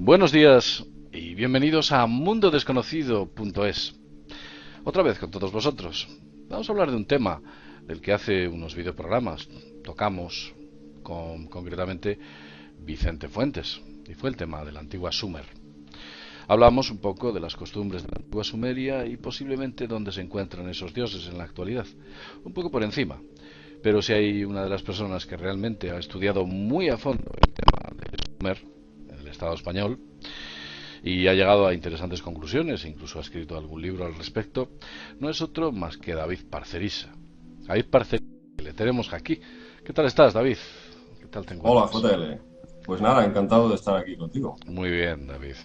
Buenos días y bienvenidos a mundodesconocido.es. Otra vez con todos vosotros. Vamos a hablar de un tema del que hace unos videoprogramas tocamos con concretamente Vicente Fuentes, y fue el tema de la antigua Sumer. Hablamos un poco de las costumbres de la antigua Sumeria y posiblemente dónde se encuentran esos dioses en la actualidad, un poco por encima. Pero si hay una de las personas que realmente ha estudiado muy a fondo el tema de Sumer, el Estado español, y ha llegado a interesantes conclusiones, incluso ha escrito algún libro al respecto, no es otro más que David Parcerisa. David Parcerisa, que le tenemos aquí. ¿Qué tal estás, David? ¿Qué tal te Hola, encuentras? JL. Pues nada, encantado de estar aquí contigo. Muy bien, David.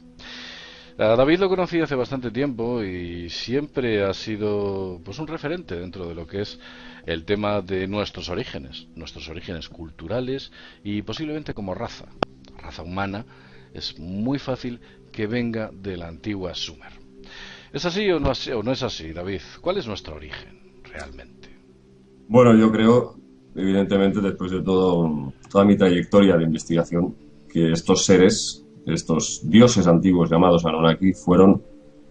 A David lo conocí hace bastante tiempo y siempre ha sido pues un referente dentro de lo que es el tema de nuestros orígenes culturales y posiblemente como raza humana. Es muy fácil que venga de la antigua Sumer. ¿Es así o no es así, David? ¿Cuál es nuestro origen realmente? Bueno, yo creo, evidentemente, después de toda mi trayectoria de investigación, que estos seres, estos dioses antiguos llamados Anunnaki, fueron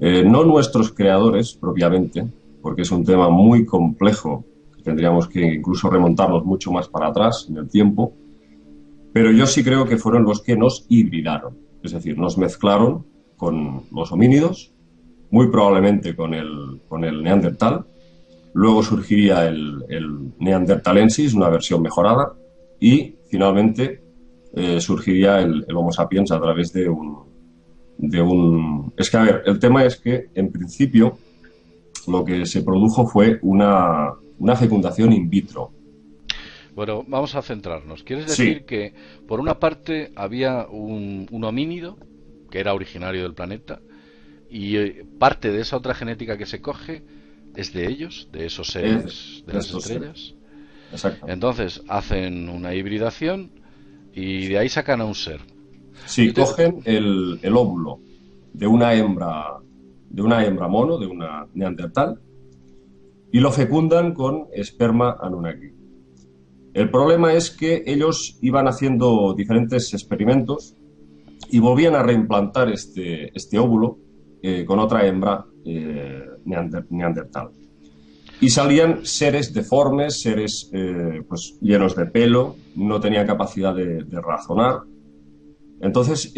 no nuestros creadores propiamente, porque es un tema muy complejo, que tendríamos que incluso remontarnos mucho más para atrás en el tiempo, pero yo sí creo que fueron los que nos hibridaron, es decir, nos mezclaron con los homínidos, muy probablemente con el Neandertal. Luego surgiría el Neanderthalensis, una versión mejorada, y finalmente surgiría el Homo sapiens a través de un. Es que, a ver, el tema es que, en principio, lo que se produjo fue una fecundación in vitro. Bueno, vamos a centrarnos. ¿Quieres Sí, decir que por una parte había un homínido que era originario del planeta y parte de esa otra genética que se coge es de ellos, de esos es seres de de las estos seres, estrellas? exactamente. Entonces hacen una hibridación y de ahí sacan a un ser. Sí, Yo te- cogen el óvulo de una hembra mono, de una neandertal, y lo fecundan con esperma Anunnaki. El problema es que ellos iban haciendo diferentes experimentos y volvían a reimplantar este óvulo con otra hembra neandertal. Y salían seres deformes, seres pues, llenos de pelo, no tenían capacidad de razonar. Entonces,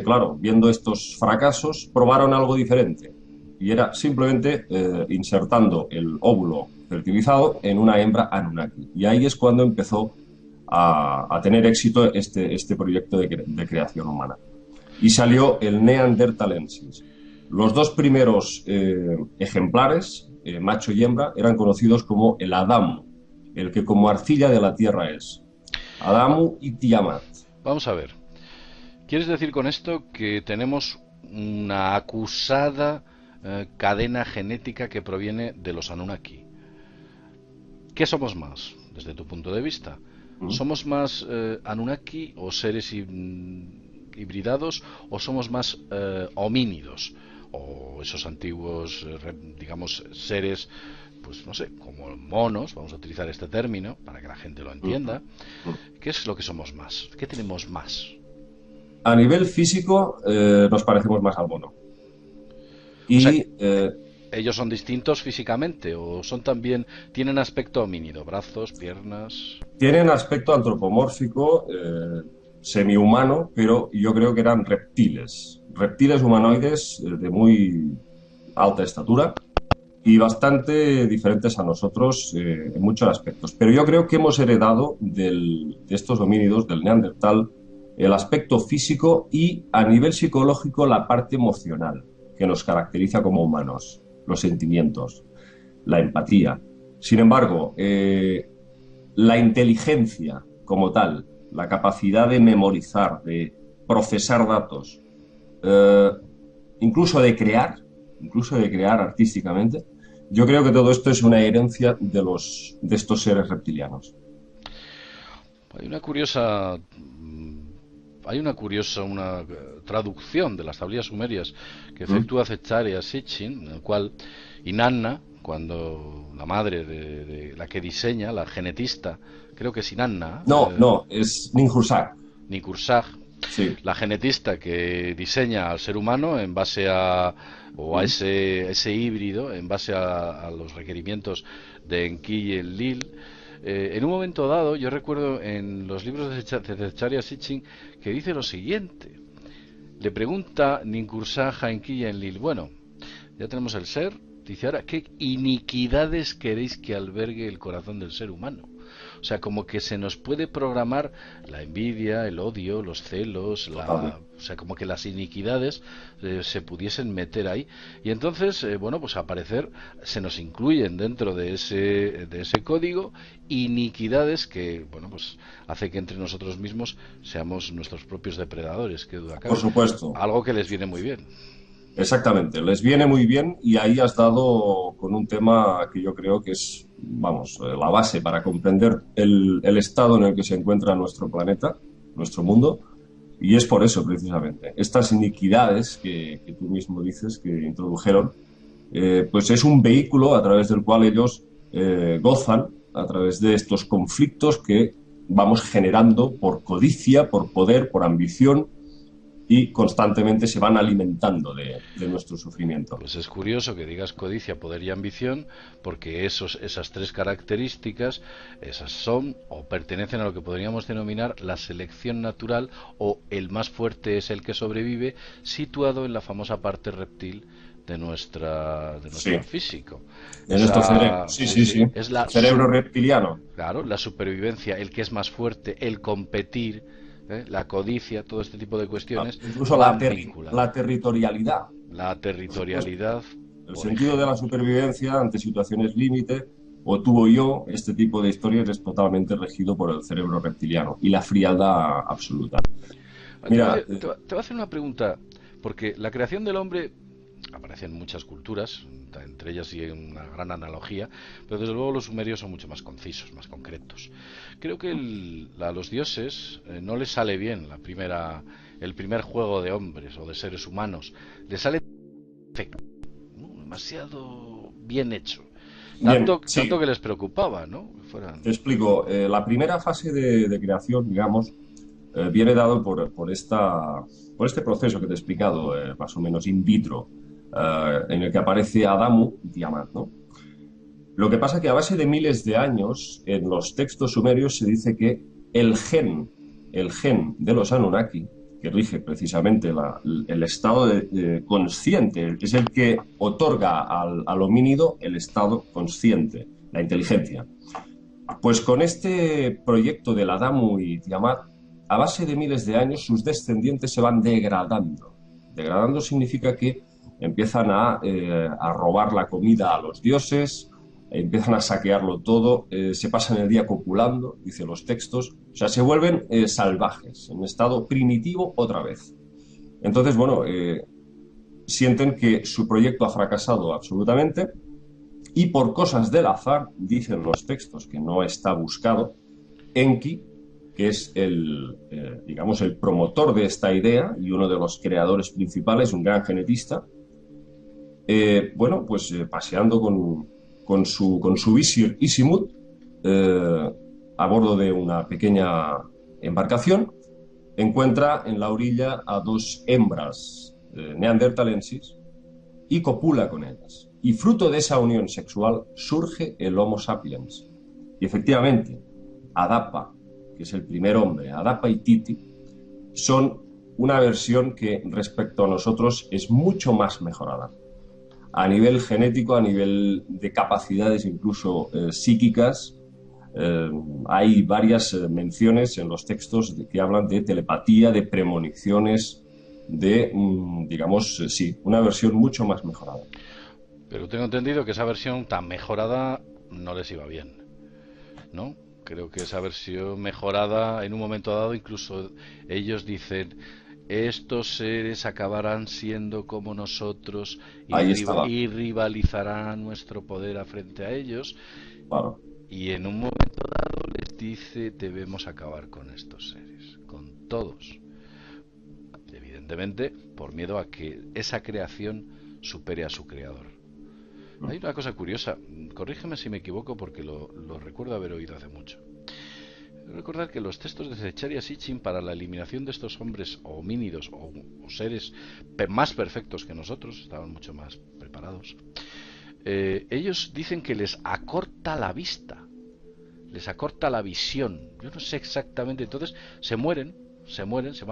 claro, viendo estos fracasos, probaron algo diferente. Y era simplemente insertando el óvulo fertilizado en una hembra Anunnaki. Y ahí es cuando empezó a tener éxito este proyecto de creación humana. Y salió el Neanderthalensis. Los dos primeros ejemplares, macho y hembra, eran conocidos como el Adamu, el que como arcilla de la tierra es. Adamu y Tiamat. Vamos a ver. ¿Quieres decir con esto que tenemos una acusada cadena genética que proviene de los Anunnaki? ¿Qué somos más, desde tu punto de vista? ¿Mm? ¿Somos más Anunnaki o seres hibridados o somos más homínidos? O esos antiguos, digamos, seres, pues no sé, como monos, vamos a utilizar este término para que la gente lo ¿Mm? entienda. ¿Mm? ¿Qué es lo que somos más? ¿Qué tenemos más? A nivel físico, nos parecemos más al mono. O sea, Y ¿ellos son distintos físicamente o son también, tienen aspecto homínido, brazos, piernas? tienen aspecto antropomórfico, semi-humano, pero yo creo que eran reptiles. Reptiles humanoides de muy alta estatura y bastante diferentes a nosotros en muchos aspectos. Pero yo creo que hemos heredado de estos homínidos, del Neandertal, el aspecto físico y a nivel psicológico la parte emocional que nos caracteriza como humanos, los sentimientos, la empatía. Sin embargo, la inteligencia como tal, la capacidad de memorizar, de procesar datos, eh, incluso de crear artísticamente, yo creo que todo esto es una herencia de estos seres reptilianos. Hay una curiosa, una traducción de las tablillas sumerias que ¿Mm? efectúa Zecharia Sitchin, en el cual Inanna, cuando la madre de la que diseña, la genetista, creo que es Inanna, No, no, es Ninhursag. Nikursag, Sí. La genetista que diseña al ser humano en base a, o a ese híbrido, en base a los requerimientos de Enki y Enlil. En un momento dado, yo recuerdo en los libros de Zecharia Sitchin que dice lo siguiente. Le pregunta Ninkursag a Enki y Enlil, bueno, ya tenemos el ser, dice ahora, ¿qué iniquidades queréis que albergue el corazón del ser humano? O sea, como que se nos puede programar la envidia, el odio, los celos, Totalmente. o sea, como que las iniquidades se pudiesen meter ahí. Y entonces, bueno, pues al parecer se nos incluyen dentro de ese código iniquidades que, bueno, pues hace que entre nosotros mismos seamos nuestros propios depredadores, qué duda Por cabe. supuesto. Algo que les viene muy bien. Exactamente, les viene muy bien y ahí has dado con un tema que yo creo que es, vamos, la base para comprender el estado en el que se encuentra nuestro planeta, nuestro mundo, y es por eso precisamente. Estas iniquidades que tú mismo dices que introdujeron, pues es un vehículo a través del cual ellos gozan a través de estos conflictos que vamos generando por codicia, por poder, por ambición y constantemente se van alimentando de nuestro sufrimiento. Pues es curioso que digas codicia, poder y ambición, porque esas tres características, esas son o pertenecen a lo que podríamos denominar la selección natural o el más fuerte es el que sobrevive, situado en la famosa parte reptil de Sí, nuestro físico. en estos cerebros. Sí, Sí, sí, sí, sí. es Cerebro reptiliano. claro, la supervivencia, el que es más fuerte, el competir, la codicia, todo este tipo de cuestiones Incluso van vinculadas. la territorialidad, La por supuesto. territorialidad, El por sentido de la ejemplo. supervivencia ante situaciones límite, o tú o yo, este tipo de historias es totalmente regido por el cerebro reptiliano y la frialdad absoluta. Mira, Te voy a hacer una pregunta, porque la creación del hombre aparece en muchas culturas, entre ellas y en una gran analogía, pero desde luego los sumerios son mucho más concisos, más concretos. Creo que a los dioses no les sale bien el primer juego de hombres o de seres humanos, les sale perfecto, ¿no? Demasiado bien hecho, bien, tanto sí, que les preocupaba, ¿no? Que te fueran. explico. La primera fase de creación, digamos, viene dado por este proceso que te he explicado, más o menos in vitro, en el que aparece Adamu y Tiamat, ¿no? Lo que pasa que a base de miles de años, en los textos sumerios se dice que el gen, el gen de los Anunnaki, que rige precisamente el estado consciente, es el que otorga al homínido el estado consciente, la inteligencia. Pues con este proyecto del Adamu y Tiamat, a base de miles de años, sus descendientes se van degradando. Degradando significa que empiezan a robar la comida a los dioses, empiezan a saquearlo todo, se pasan el día copulando, dicen los textos, o sea, se vuelven salvajes, en estado primitivo otra vez. Entonces, bueno, sienten que su proyecto ha fracasado absolutamente y por cosas del azar, dicen los textos que no está buscado, Enki, que es digamos, el promotor de esta idea y uno de los creadores principales, un gran genetista, bueno, pues paseando con su visir Isimut eh, a bordo de una pequeña embarcación, encuentra en la orilla a dos hembras neandertalensis y copula con ellas. Y fruto de esa unión sexual surge el Homo sapiens. Y efectivamente, Adapa, que es el primer hombre, Adapa y Titi, son una versión que respecto a nosotros es mucho más mejorada. A nivel genético, a nivel de capacidades incluso psíquicas, eh, hay varias menciones en los textos que hablan de telepatía, de premoniciones, de, digamos, sí, una versión mucho más mejorada. Pero tengo entendido que esa versión tan mejorada no les iba bien, ¿no? Creo que esa versión mejorada, en un momento dado, incluso ellos dicen, estos seres acabarán siendo como nosotros Ahí estaba, y rivalizarán nuestro poder a frente a ellos. claro. Y en un momento dado les dice, debemos acabar con estos seres, con todos. Evidentemente, por miedo a que esa creación supere a su creador. Hay una cosa curiosa, corrígeme si me equivoco porque lo recuerdo haber oído hace mucho. Recordar que los textos de Zecharia Sitchin para la eliminación de estos hombres o homínidos o seres más perfectos que nosotros, estaban mucho más preparados, ellos dicen que les acorta la vista, les acorta la visión. Yo no sé exactamente, entonces se mueren,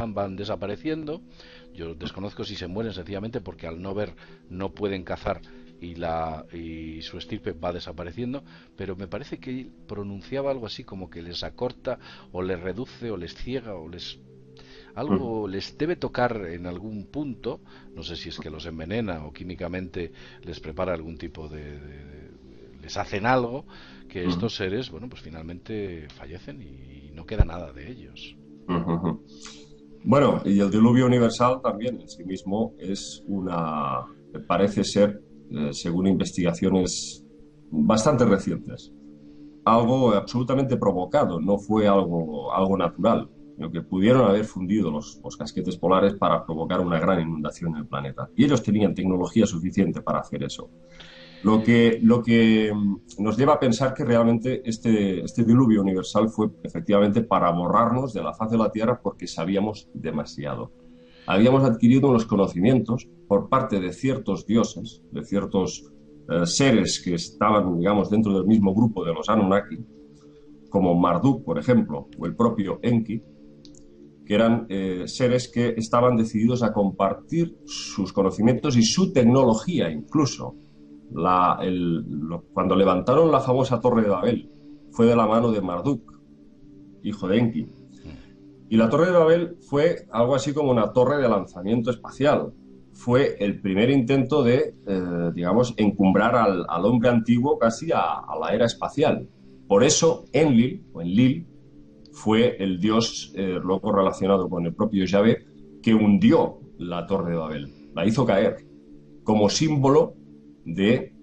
van desapareciendo. Yo desconozco si se mueren sencillamente porque al no ver no pueden cazar y su estirpe va desapareciendo, pero me parece que él pronunciaba algo así como que les acorta o les reduce o les ciega o les algo les debe tocar en algún punto, no sé si es que los envenena o químicamente les prepara algún tipo les hacen algo, que estos seres, bueno, pues finalmente fallecen y no queda nada de ellos. Bueno, y el diluvio universal también en sí mismo es parece ser, según investigaciones bastante recientes, algo absolutamente provocado, no fue algo natural, sino que pudieron haber fundido los casquetes polares para provocar una gran inundación en el planeta. Y ellos tenían tecnología suficiente para hacer eso. Lo que nos lleva a pensar que realmente este diluvio universal fue efectivamente para borrarnos de la faz de la Tierra porque sabíamos demasiado. Habíamos adquirido unos conocimientos por parte de ciertos dioses, de ciertos seres que estaban, digamos, dentro del mismo grupo de los Anunnaki, como Marduk, por ejemplo, o el propio Enki, que eran seres que estaban decididos a compartir sus conocimientos y su tecnología incluso. Cuando levantaron la famosa Torre de Babel fue de la mano de Marduk, hijo de Enki. Y la Torre de Babel fue algo así como una torre de lanzamiento espacial. Fue el primer intento de, digamos, encumbrar al hombre antiguo casi a la era espacial. Por eso Enlil fue el dios luego relacionado con el propio Yahvé que hundió la Torre de Babel, la hizo caer como símbolo de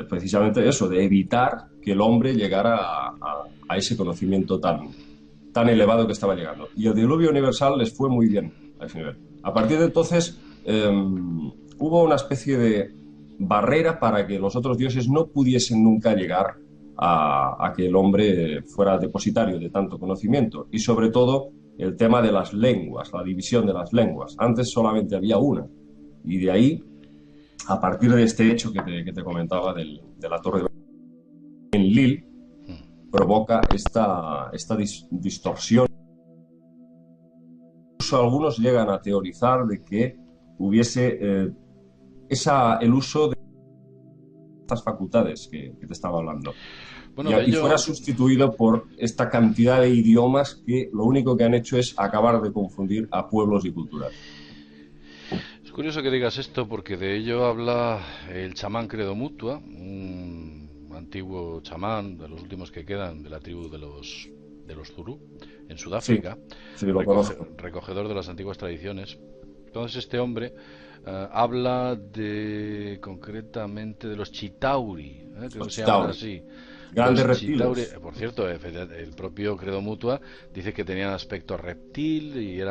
precisamente eso, de evitar que el hombre llegara a ese conocimiento tan elevado que estaba llegando. Y el diluvio universal les fue muy bien a ese nivel. A partir de entonces hubo una especie de barrera para que los otros dioses no pudiesen nunca llegar a que el hombre fuera depositario de tanto conocimiento. Y sobre todo el tema de las lenguas, la división de las lenguas. Antes solamente había una. Y de ahí, a partir de este hecho que te comentaba de la Torre de Enlil, provoca esta distorsión. Incluso algunos llegan a teorizar de que hubiese el uso de estas facultades que te estaba hablando. Bueno, y fuera sustituido por esta cantidad de idiomas que lo único que han hecho es acabar de confundir a pueblos y culturas. Es curioso que digas esto porque de ello habla el chamán Credo Mutua, un antiguo chamán de los últimos que quedan de la tribu de los Zurú en Sudáfrica, sí, lo conozco. Recogedor de las antiguas tradiciones. Entonces este hombre habla concretamente de los Chitauri, creo que se llaman así. Grandes reptiles. Por cierto, el propio Credo Mutua dice que tenían aspecto reptil y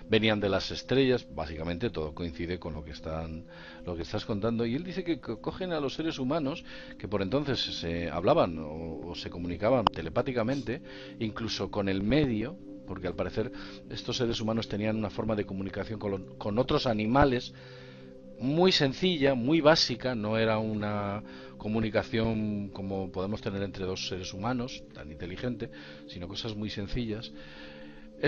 venían de las estrellas. Básicamente todo coincide con lo que estás contando. Y él dice que cogen a los seres humanos que por entonces se hablaban o se comunicaban telepáticamente, incluso con el medio, porque al parecer estos seres humanos tenían una forma de comunicación con otros animales muy sencilla, muy básica, no era una comunicación como podemos tener entre dos seres humanos, tan inteligente, sino cosas muy sencillas. A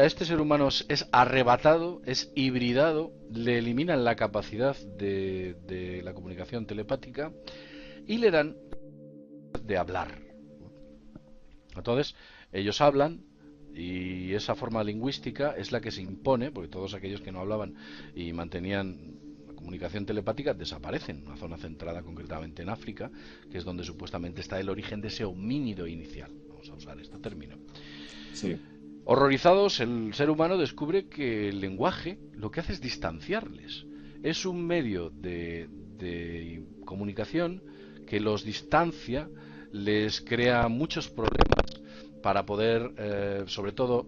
este ser humano es arrebatado, es hibridado, le eliminan la capacidad de la comunicación telepática y le dan de hablar. Entonces, ellos hablan y esa forma lingüística es la que se impone, porque todos aquellos que no hablaban y mantenían comunicación telepática desaparecen, una zona centrada concretamente en África, que es donde supuestamente está el origen de ese homínido inicial. Vamos a usar este término. Sí. Horrorizados, el ser humano descubre que el lenguaje lo que hace es distanciarles. Es un medio de comunicación que los distancia, les crea muchos problemas para poder, sobre todo,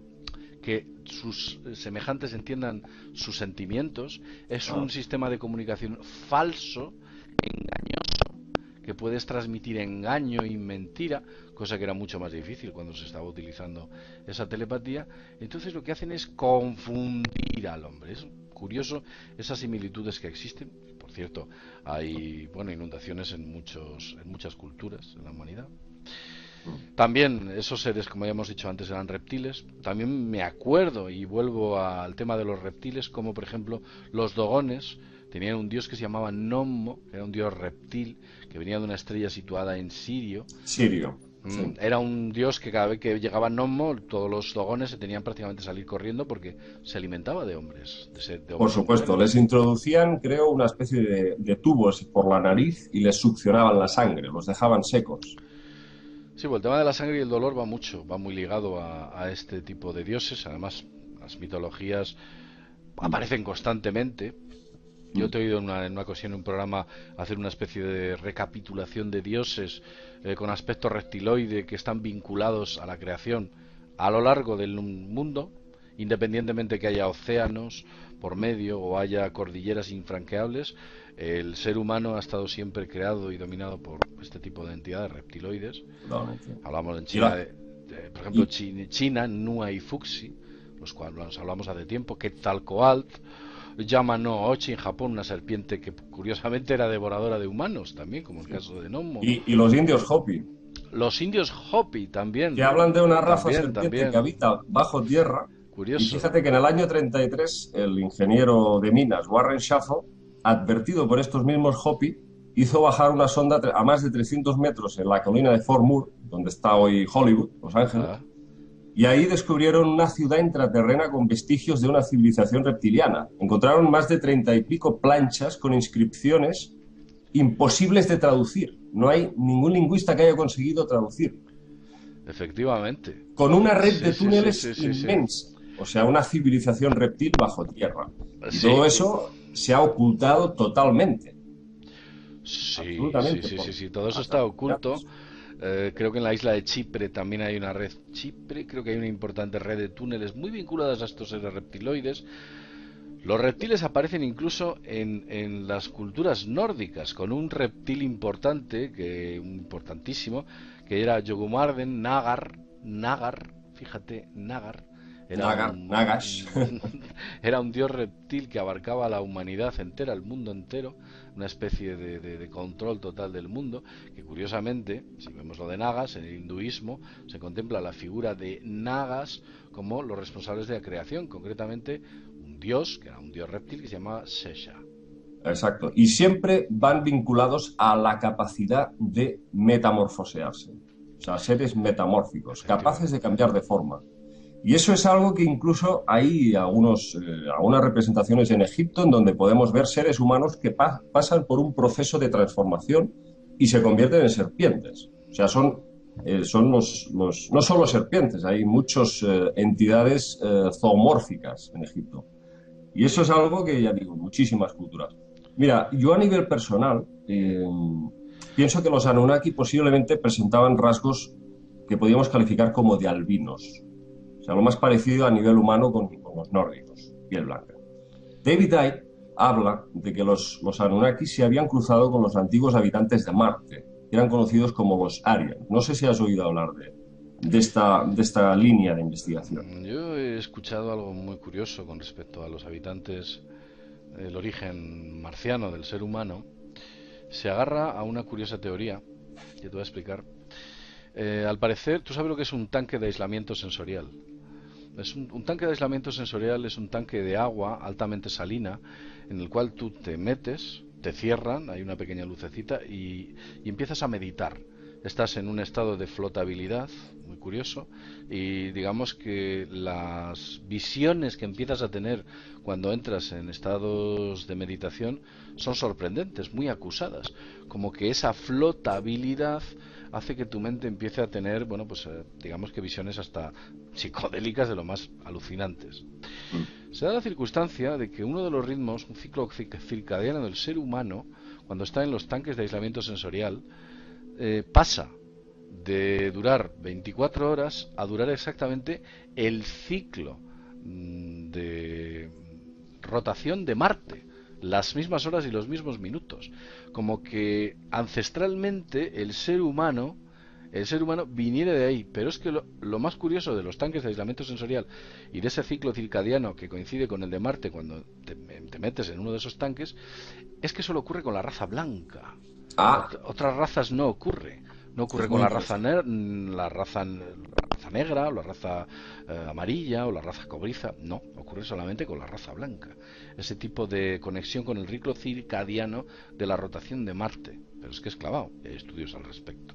que sus semejantes entiendan sus sentimientos. Es un sistema de comunicación falso, engañoso, que puedes transmitir engaño y mentira, cosa que era mucho más difícil cuando se estaba utilizando esa telepatía. Entonces lo que hacen es confundir al hombre. Es curioso esas similitudes que existen. Por cierto, hay, bueno, inundaciones en muchas culturas en la humanidad. También esos seres, como ya hemos dicho antes, eran reptiles. También me acuerdo, y vuelvo al tema de los reptiles, como por ejemplo los dogones tenían un dios que se llamaba Nommo, que era un dios reptil, que venía de una estrella situada en Sirio. Sirio. Sí. Era un dios que cada vez que llegaba Nommo, todos los dogones se tenían prácticamente que salir corriendo porque se alimentaba de hombres, de Por hombres y supuesto, mujeres. les introducían, creo, una especie de tubos por la nariz y les succionaban la sangre, los dejaban secos. Sí, pues el tema de la sangre y el dolor va muy ligado a este tipo de dioses. Además, las mitologías aparecen constantemente. Yo te he oído en una ocasión en un programa hacer una especie de recapitulación de dioses con aspecto reptiloide que están vinculados a la creación a lo largo del mundo, independientemente que haya océanos por medio o haya cordilleras infranqueables. El ser humano ha estado siempre creado y dominado por este tipo de entidades reptiloides. Totalmente. Hablamos en Y China la- por ejemplo, y- China, Nua y Fuxi, los cuales hablamos hace tiempo, Quetzalcoatl, Yama no Ochi en Japón, una serpiente que curiosamente era devoradora de humanos también, como el sí. caso de Nommo. y los indios Hopi, Los indios Hopi que también, hablan de una raza serpiente que también, habita bajo tierra. Y curioso. fíjate que en el año 33 el ingeniero de minas Warren Schaffel, advertido por estos mismos Hopi, hizo bajar una sonda a más de 300 metros en la colina de Fort Moore, donde está hoy Hollywood, Los Ángeles, Ah, y ahí descubrieron una ciudad intraterrena con vestigios de una civilización reptiliana. Encontraron más de 30 y pico planchas con inscripciones imposibles de traducir. No hay ningún lingüista que haya conseguido traducir. efectivamente. Con una red Sí, de sí, sí, túneles sí, sí, sí. inmensa. O sea, una civilización reptil bajo tierra. Y todo Sí, eso se ha ocultado totalmente. sí, sí, Absolutamente sí, por sí, sí, todo eso las está oculto. autoridades. Creo que en la isla de Chipre también hay una red Chipre, creo que hay una importante red de túneles muy vinculadas a estos seres reptiloides. Los reptiles aparecen incluso en las culturas nórdicas, con un reptil importantísimo, que era Yogumarden Nagar, fíjate, Nagar, era Nagar, Nagash. era un dios reptil que abarcaba a la humanidad entera, el mundo entero, una especie de control total del mundo, que curiosamente, si vemos lo de Nagas, en el hinduismo se contempla la figura de Nagas como los responsables de la creación, concretamente un dios, que era un dios reptil que se llamaba Sesha. Exacto. Y siempre van vinculados a la capacidad de metamorfosearse. O sea, seres metamórficos, capaces de Efectivamente. cambiar de forma. Y eso es algo que incluso hay algunas representaciones en Egipto en donde podemos ver seres humanos que pasan por un proceso de transformación y se convierten en serpientes. O sea, son no solo serpientes, hay muchas entidades zoomórficas en Egipto. Y eso es algo que, ya digo, muchísimas culturas. Mira, yo a nivel personal pienso que los Anunnaki posiblemente presentaban rasgos que podríamos calificar como de albinos. O sea, lo más parecido a nivel humano con los nórdicos, piel blanca. David Icke habla de que los Anunnaki se habían cruzado con los antiguos habitantes de Marte, que eran conocidos como los Arians. No sé si has oído hablar de esta línea de investigación. Yo he escuchado algo muy curioso con respecto a los habitantes, el origen marciano del ser humano. Se agarra a una curiosa teoría que te voy a explicar. Al parecer, tú sabes lo que es un tanque de aislamiento sensorial. Un tanque de aislamiento sensorial es un tanque de agua altamente salina en el cual tú te metes, te cierran, hay una pequeña lucecita y empiezas a meditar. Estás en un estado de flotabilidad, muy curioso, y digamos que las visiones que empiezas a tener cuando entras en estados de meditación son sorprendentes, muy acusadas, como que esa flotabilidad hace que tu mente empiece a tener, bueno, pues digamos que visiones hasta psicodélicas de lo más alucinantes. Se da la circunstancia de que uno de los ritmos, un ciclo circadiano del ser humano, cuando está en los tanques de aislamiento sensorial, pasa de durar 24 horas a durar exactamente el ciclo de rotación de Marte. las mismas horas y los mismos minutos. Como que ancestralmente el ser humano viniera de ahí. Pero es que lo más curioso de los tanques de aislamiento sensorial y de ese ciclo circadiano que coincide con el de Marte cuando te metes en uno de esos tanques, es que solo ocurre con la raza blanca. Ah, Otras razas no ocurre. No ocurre es con muy la raza negra o la raza amarilla o la raza cobriza. No, ocurre solamente con la raza blanca. Ese tipo de conexión con el ciclo circadiano de la rotación de Marte. Pero es que es clavado. Hay estudios al respecto.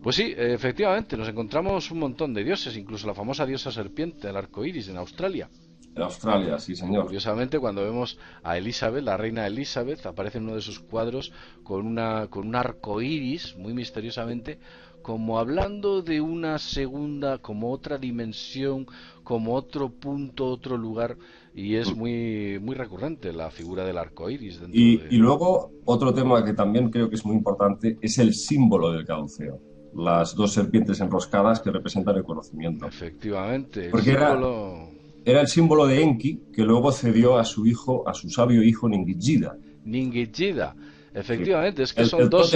Pues sí, efectivamente, nos encontramos un montón de dioses, incluso la famosa diosa serpiente, el arco iris, en Australia. en Australia, sí, señor. Curiosamente, cuando vemos a Elizabeth, la reina Elizabeth, aparece en uno de sus cuadros con un arco iris, muy misteriosamente, como hablando de una segunda, como otra dimensión, como otro punto, otro lugar, y es muy recurrente la figura del arco iris dentro Y de... luego, otro tema que también creo que es muy importante es el símbolo del caduceo. Las dos serpientes enroscadas que representan el conocimiento. Efectivamente, el Porque símbolo era el símbolo de Enki que luego cedió a su hijo, a su sabio hijo Ningishida. Ningishida. Sí. Efectivamente, es que El son dos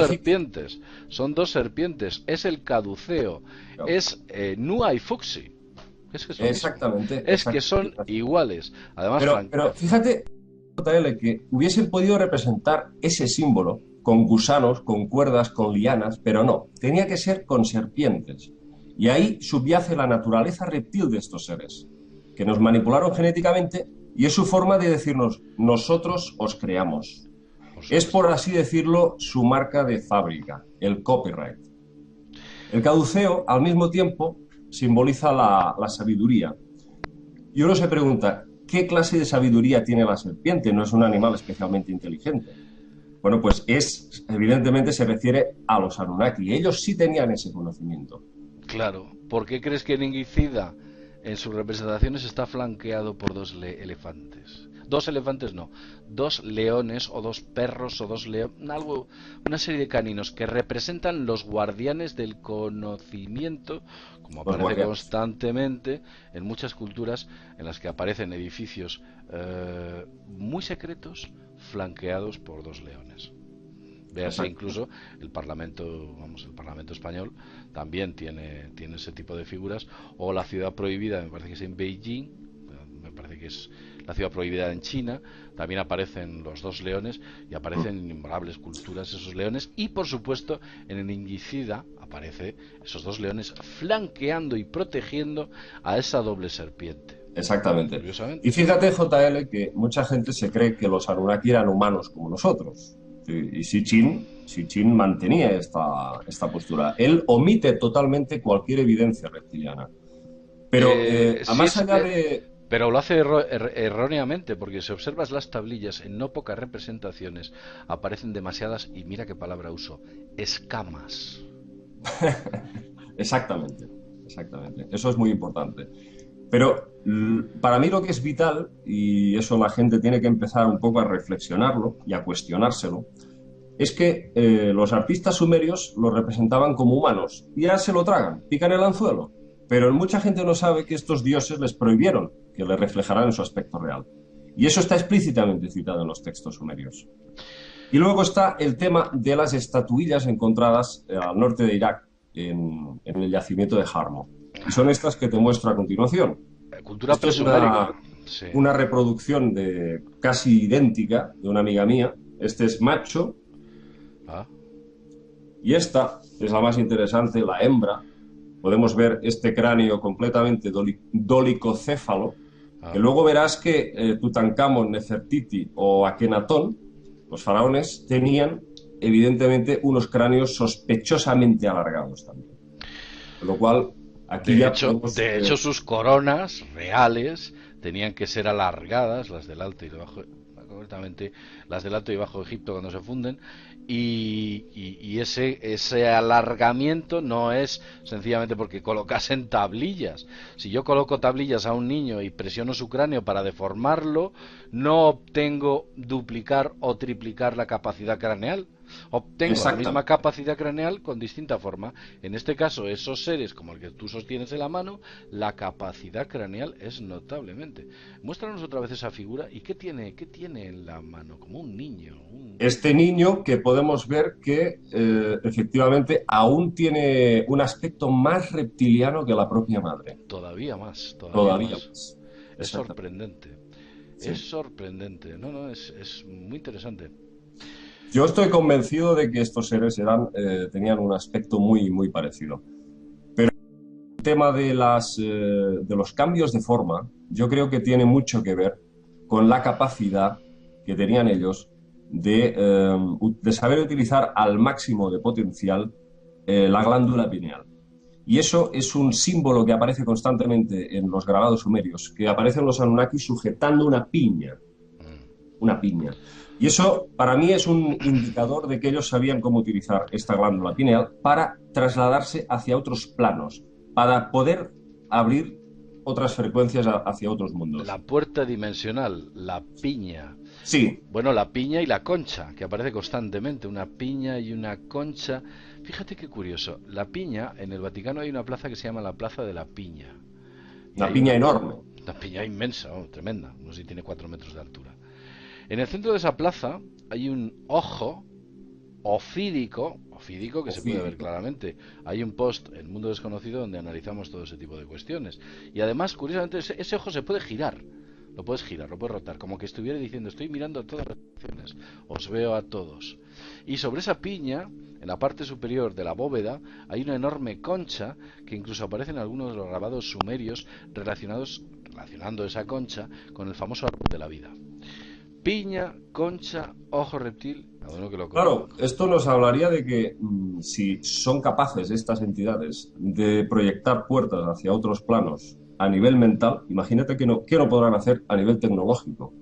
serpientes, es el caduceo, es Nua y Fuxi, es que es lo mismo, Exactamente, es que son exactamente. iguales, además Frank, Pero fíjate, JL, que hubiesen podido representar ese símbolo con gusanos, con cuerdas, con lianas, pero no, tenía que ser con serpientes. Y ahí subyace la naturaleza reptil de estos seres, que nos manipularon genéticamente y es su forma de decirnos, nosotros os creamos. por Es, supuesto. por así decirlo, su marca de fábrica, el copyright. El caduceo, al mismo tiempo, simboliza la sabiduría. Y uno se pregunta, ¿qué clase de sabiduría tiene la serpiente? No es un animal especialmente inteligente. Bueno, pues evidentemente se refiere a los Anunnaki. Ellos sí tenían ese conocimiento. Claro, ¿por qué crees que Ningishida en sus representaciones está flanqueado por dos elefantes? Dos elefantes no, dos leones o dos perros o dos leones, algo, una serie de caninos que representan los guardianes del conocimiento, como Los aparece guardianes. constantemente en muchas culturas en las que aparecen edificios muy secretos flanqueados por dos leones. Véase Exacto. incluso el Parlamento español también tiene ese tipo de figuras, o la ciudad prohibida, me parece que es en Beijing, me parece que es la ciudad prohibida en China, también aparecen los dos leones y aparecen innumerables culturas esos leones, y por supuesto en el Ningishida aparece esos dos leones flanqueando y protegiendo a esa doble serpiente. Exactamente. Y Curiosamente. fíjate, JL, que mucha gente se cree que los Anunnaki eran humanos como nosotros. Y Sitchin mantenía esta postura. Él omite totalmente cualquier evidencia reptiliana. Pero a Sí, más allá de... pero lo hace erróneamente, porque si observas las tablillas, en no pocas representaciones aparecen demasiadas, y mira qué palabra uso, escamas. Exactamente, exactamente. Eso es muy importante. Pero para mí lo que es vital, y eso la gente tiene que empezar un poco a reflexionarlo y a cuestionárselo, es que los artistas sumerios lo representaban como humanos. Y ya se lo tragan, pican el anzuelo. Pero mucha gente no sabe que estos dioses les prohibieron que le reflejaran en su aspecto real. Y eso está explícitamente citado en los textos sumerios. Y luego está el tema de las estatuillas encontradas al norte de Irak, en el yacimiento de Jarmo. Y son estas que te muestro a continuación. Cultura Esto es presumérica. Sí. una reproducción casi idéntica de una amiga mía. Este es macho Ah, y esta es la más interesante, la hembra. Podemos ver este cráneo completamente dolicocéfalo, que ah. luego verás que Tutankamón, Nefertiti o Akenatón, los faraones, tenían evidentemente unos cráneos sospechosamente alargados también. Con lo cual, aquí ya podemos... De hecho, sus coronas reales tenían que ser alargadas, las del Alto y del Bajo, concretamente las del Alto y Bajo Egipto cuando se funden, y ese alargamiento no es sencillamente porque colocasen tablillas. Si yo coloco tablillas a un niño y presiono su cráneo para deformarlo, no obtengo duplicar o triplicar la capacidad craneal. obtengo la misma Exactamente. capacidad craneal con distinta forma. En este caso, esos seres como el que tú sostienes en la mano, la capacidad craneal es notablemente. Muéstranos otra vez esa figura y qué tiene en la mano, como un niño, Este niño que podemos ver que efectivamente aún tiene un aspecto más reptiliano que la propia madre. todavía más, todavía Todavía más. más. Es Exactamente. sorprendente. Es Sí. sorprendente. No, no, es muy interesante. Yo estoy convencido de que estos seres tenían un aspecto muy, muy parecido. El tema de los cambios de forma, yo creo que tiene mucho que ver con la capacidad que tenían ellos de saber utilizar al máximo de potencial la glándula pineal. Y eso es un símbolo que aparece constantemente en los grabados sumerios, que aparecen los Anunnaki sujetando Mm. una piña. Y eso para mí es un indicador de que ellos sabían cómo utilizar esta glándula pineal para trasladarse hacia otros planos, para poder abrir otras frecuencias hacia otros mundos. La puerta dimensional, la piña. Sí, Bueno, la piña y la concha, que aparece constantemente, una piña y una concha. Fíjate qué curioso, la piña, en el Vaticano hay una plaza que se llama la Plaza de la Piña. Y una hay piña enorme. una piña inmensa, oh, tremenda, no sé si tiene 4 metros de altura. En el centro de esa plaza hay un ojo ofídico que se puede ver Ofídico. claramente. Hay un post en Mundo Desconocido donde analizamos todo ese tipo de cuestiones. Y además, curiosamente, ese ojo se puede girar. Lo puedes girar, lo puedes rotar, como que estuviera diciendo, estoy mirando a todas las direcciones, os veo a todos. Y sobre esa piña, en la parte superior de la bóveda, hay una enorme concha que incluso aparece en algunos de los grabados sumerios relacionando esa concha con el famoso árbol de la vida. Piña, concha, ojo reptil, cada uno que lo Claro, conozca. esto nos hablaría de que si son capaces estas entidades de proyectar puertas hacia otros planos a nivel mental, imagínate que no podrán hacer a nivel tecnológico.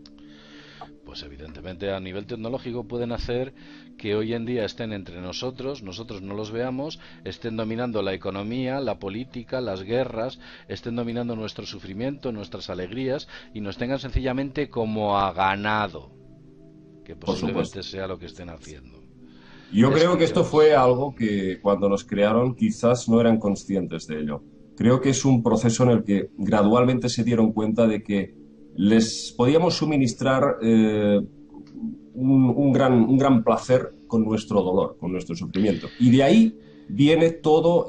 Pues evidentemente a nivel tecnológico pueden hacer que hoy en día estén entre nosotros, nosotros no los veamos, estén dominando la economía, la política, las guerras, estén dominando nuestro sufrimiento, nuestras alegrías y nos tengan sencillamente como a ganado, que Por supuesto. posiblemente sea lo que estén haciendo. Yo Es creo que esto curioso. fue algo que cuando nos crearon quizás no eran conscientes de ello. Creo que es un proceso en el que gradualmente se dieron cuenta de que les podíamos suministrar un gran placer con nuestro dolor, con nuestro sufrimiento. Y de ahí viene todo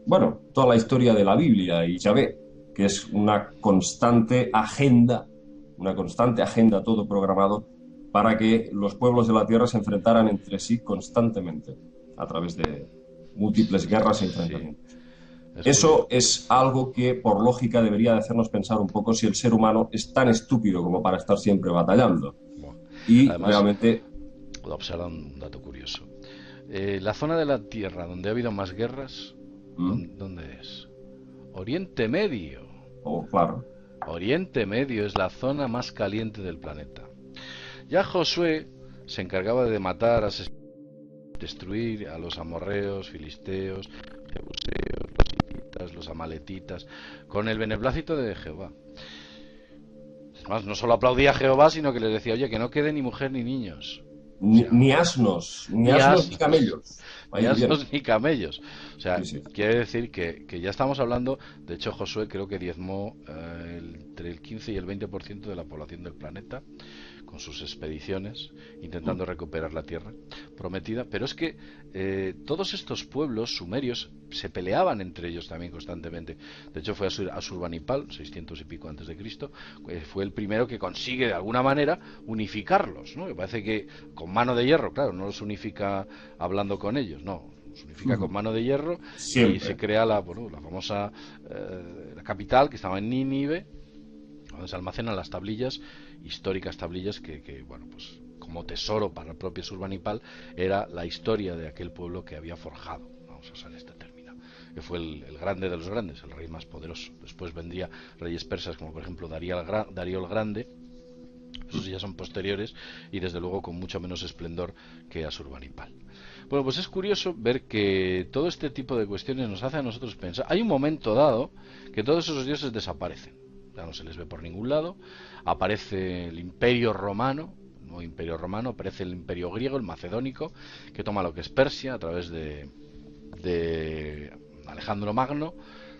bueno, toda la historia de la Biblia y Yahvé, que es una constante agenda, todo programado para que los pueblos de la Tierra se enfrentaran entre sí constantemente a través de múltiples guerras y Sí, enfrentamientos. es Eso curioso. es algo que, por lógica, debería de hacernos pensar un poco si el ser humano es tan estúpido como para estar siempre batallando. Bueno, Y además, realmente, observar un dato curioso. La zona de la Tierra donde ha habido más guerras, mm, ¿dónde es? Oriente Medio. oh, claro, Oriente Medio es la zona más caliente del planeta. Ya Josué se encargaba de matar, asesinar, destruir a los amorreos, filisteos, jebuseos, los hititas, los amaletitas, con el beneplácito de Jehová. Además, no solo aplaudía a Jehová, sino que les decía, oye, que no quede ni mujer ni niños. O sea, ni ni asnos ni asnos, camellos. ni Ahí bien, asnos ni camellos. O sí, sea, sí. quiere decir que ya estamos hablando, de hecho Josué creo que diezmó entre el 15 y el 20% de la población del planeta con sus expediciones, intentando Mm. recuperar la tierra prometida. Pero es que todos estos pueblos sumerios se peleaban entre ellos también constantemente. De hecho, fue Asurbanipal, 600 y pico antes de Cristo, fue el primero que consigue de alguna manera unificarlos, ¿no? Me parece que con mano de hierro, claro, no los unifica hablando con ellos, no. Los unifica con mano de hierro y se Siempre. crea la famosa la capital que estaba en Nínive, donde se almacenan las tablillas, históricas tablillas bueno, pues como tesoro para el propio Surbanipal, era la historia de aquel pueblo que había forjado, vamos a usar este término, que fue el grande de los grandes, el rey más poderoso. Después vendría reyes persas como por ejemplo Darío el Grande, esos ya son posteriores y desde luego con mucho menos esplendor que Asurbanipal. Bueno, pues es curioso ver que todo este tipo de cuestiones nos hace a nosotros pensar. Hay un momento dado que todos esos dioses desaparecen, ya no se les ve por ningún lado. Aparece el Imperio Romano, nuevo imperio romano, aparece el imperio griego, el macedónico, que toma lo que es Persia a través de Alejandro Magno.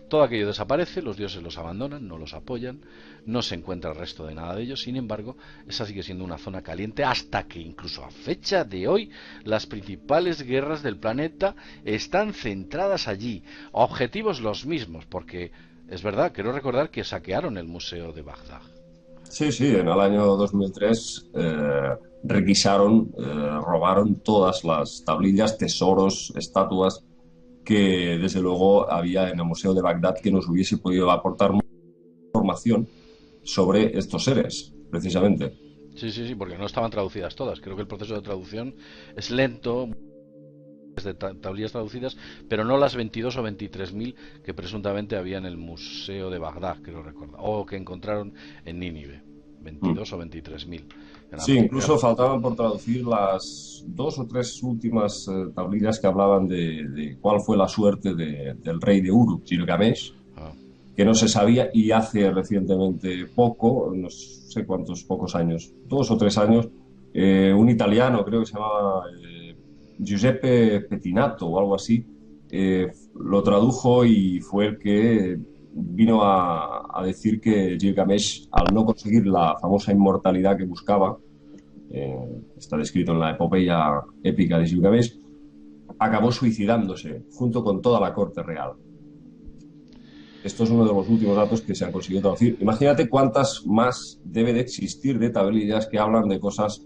Todo aquello desaparece, los dioses los abandonan, no los apoyan, no se encuentra el resto de nada de ellos. Sin embargo, esa sigue siendo una zona caliente hasta que incluso a fecha de hoy las principales guerras del planeta están centradas allí. Objetivos los mismos, porque es verdad, quiero recordar que saquearon el museo de Bagdad. Sí, sí, en el año 2003 requisaron, robaron todas las tablillas, tesoros, estatuas que desde luego había en el Museo de Bagdad que nos hubiese podido aportar mucha información sobre estos seres, precisamente. Sí, sí, sí, porque no estaban traducidas todas. Creo que el proceso de traducción es lento, de tablillas traducidas, pero no las 22 o 23.000 que presuntamente había en el Museo de Bagdad, creo recordar, o que encontraron en Nínive. 22 o 23.000. Sí, incluso faltaban por traducir las dos o tres últimas tablillas que hablaban de cuál fue la suerte del rey de Uruk, Gilgamesh, que no se sabía, y hace recientemente poco, no sé cuántos pocos años, 2 o 3 años, un italiano, creo que se llamaba Giuseppe Pettinato o algo así, lo tradujo y fue el que vino a decir que Gilgamesh, al no conseguir la famosa inmortalidad que buscaba, está descrito en la epopeya épica de Gilgamesh, acabó suicidándose junto con toda la corte real. Esto es uno de los últimos datos que se han conseguido traducir. Imagínate cuántas más debe de existir de tablillas que hablan de cosas,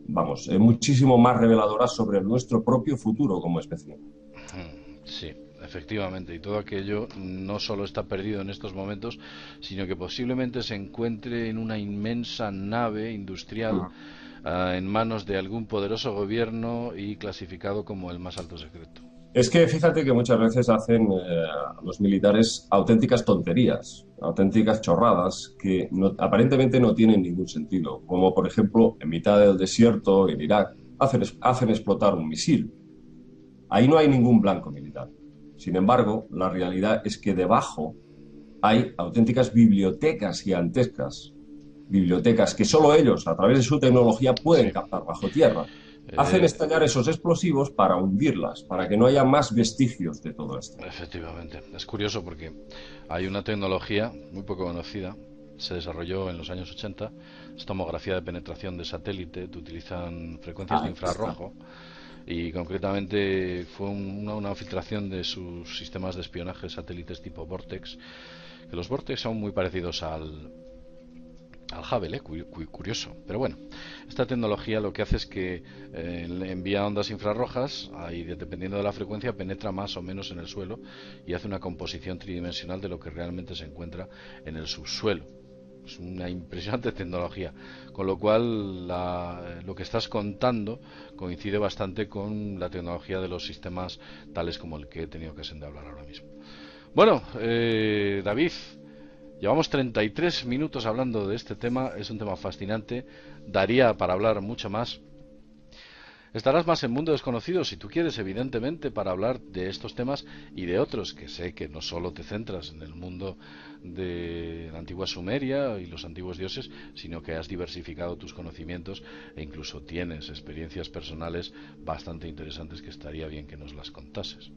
vamos, muchísimo más reveladoras sobre nuestro propio futuro como especie. Sí, efectivamente, y todo aquello no solo está perdido en estos momentos, sino que posiblemente se encuentre en una inmensa nave industrial en manos de algún poderoso gobierno y clasificado como el más alto secreto. Es que fíjate que muchas veces hacen los militares auténticas tonterías, auténticas chorradas que aparentemente no tienen ningún sentido, como por ejemplo en mitad del desierto en Irak hacen explotar un misil. Ahí no hay ningún blanco militar. Sin embargo, la realidad es que debajo hay auténticas bibliotecas gigantescas, bibliotecas que solo ellos, a través de su tecnología, pueden Sí. captar bajo tierra. Hacen estallar esos explosivos para hundirlas, para que no haya más vestigios de todo esto. Efectivamente, es curioso porque hay una tecnología muy poco conocida, se desarrolló en los años 80, es tomografía de penetración de satélite, utilizan frecuencias de infrarrojo y concretamente fue una filtración de sus sistemas de espionaje satélites tipo Vortex, que los Vortex son muy parecidos al Hubble, curioso. Pero bueno, esta tecnología lo que hace es que envía ondas infrarrojas y dependiendo de la frecuencia penetra más o menos en el suelo y hace una composición tridimensional de lo que realmente se encuentra en el subsuelo. Es una impresionante tecnología, con lo cual lo que estás contando coincide bastante con la tecnología de los sistemas tales como el que he tenido ocasión de hablar ahora mismo. Bueno, David, llevamos 33 minutos hablando de este tema, es un tema fascinante, daría para hablar mucho más. Estarás más en Mundo Desconocido si tú quieres, evidentemente, para hablar de estos temas y de otros, que sé que no solo te centras en el mundo de la antigua Sumeria y los antiguos dioses, sino que has diversificado tus conocimientos e incluso tienes experiencias personales bastante interesantes que estaría bien que nos las contases.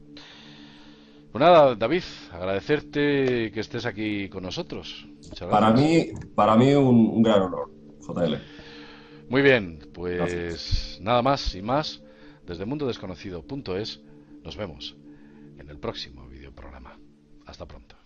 Pues nada, David, agradecerte que estés aquí con nosotros. Muchas gracias. Para mí un gran honor, JL. Muy bien, Gracias. pues nada más y más. Desde mundodesconocido.es nos vemos en el próximo videoprograma. Hasta pronto.